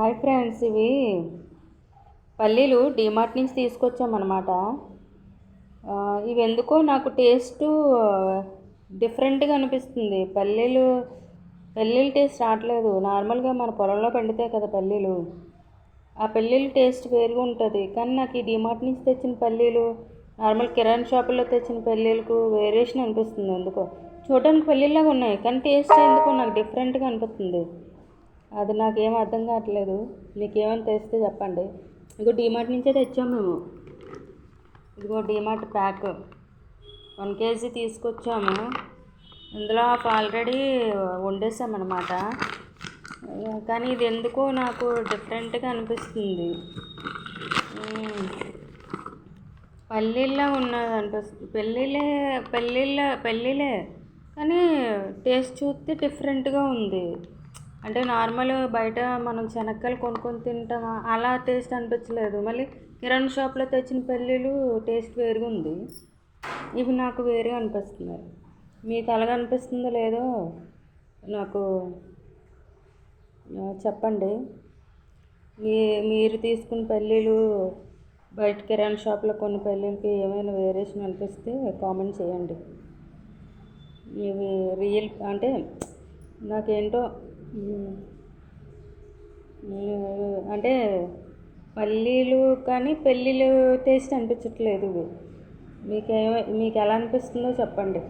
Hi friends, ఇవి పల్లీలు డీమార్ట్ నుంచి తీసుకొచ్చామన్నమాట. ఇవి ఎందుకో నాకు టేస్ట్ డిఫరెంట్గా అనిపిస్తుంది. పల్లీలు టేస్ట్ రావట్లేదు. నార్మల్గా మన పొలంలో పండితే కదా పల్లీలు, ఆ పల్లీలు టేస్ట్ వేరుగా ఉంటుంది. కానీ నాకు ఈ డీమార్ట్ నుంచి తెచ్చిన పల్లీలు నార్మల్ కిరాణా షాపుల్లో తెచ్చిన పల్లీలకు వేరియేషన్ అనిపిస్తుంది. ఎందుకో చూడడానికి పల్లీలాగా ఉన్నాయి, కానీ టేస్ట్ ఎందుకో నాకు డిఫరెంట్గా అనిపిస్తుంది. అది నాకేం అర్థం కావట్లేదు. మీకేమైనా తెస్తే చెప్పండి. ఇదిగో డీమార్ట్ నుంచే తెచ్చాము మేము. ఇదిగో డీమార్ట్ ప్యాక్ 1 kg తీసుకొచ్చాము. ఇందులో ఆల్రెడీ వండేసామన్నమాట. కానీ ఇది ఎందుకో నాకు డిఫరెంట్గా అనిపిస్తుంది. పల్లీలా ఉన్నది అనిపిస్తుంది. పల్లీలే కానీ టేస్ట్ చూస్తే డిఫరెంట్గా ఉంది. అంటే నార్మల్ బయట మనం శనక్కాయలు కొనుక్కొని తింటామా అలా టేస్ట్ అనిపించలేదు. మళ్ళీ కిరాణా షాప్లో తెచ్చిన పల్లీలు టేస్ట్ వేరుగా ఉంది. ఇవి నాకు వేరే అనిపిస్తున్నాయి. మీకు అలాగ అనిపిస్తుందో లేదో నాకు చెప్పండి. మీరు తీసుకున్న పల్లీలు బయట కిరాణా షాప్లో కొన్ని పల్లీలకి ఏమైనా వేరియేషన్ అనిపిస్తే కామెంట్ చేయండి. ఇవి రియల్ అంటే నాకేంటో అంటే పల్లీలు కానీ పెళ్ళిళ్ళు టేస్ట్ అనిపించట్లేదు. ఇవి మీకు ఎలా అనిపిస్తుందో చెప్పండి.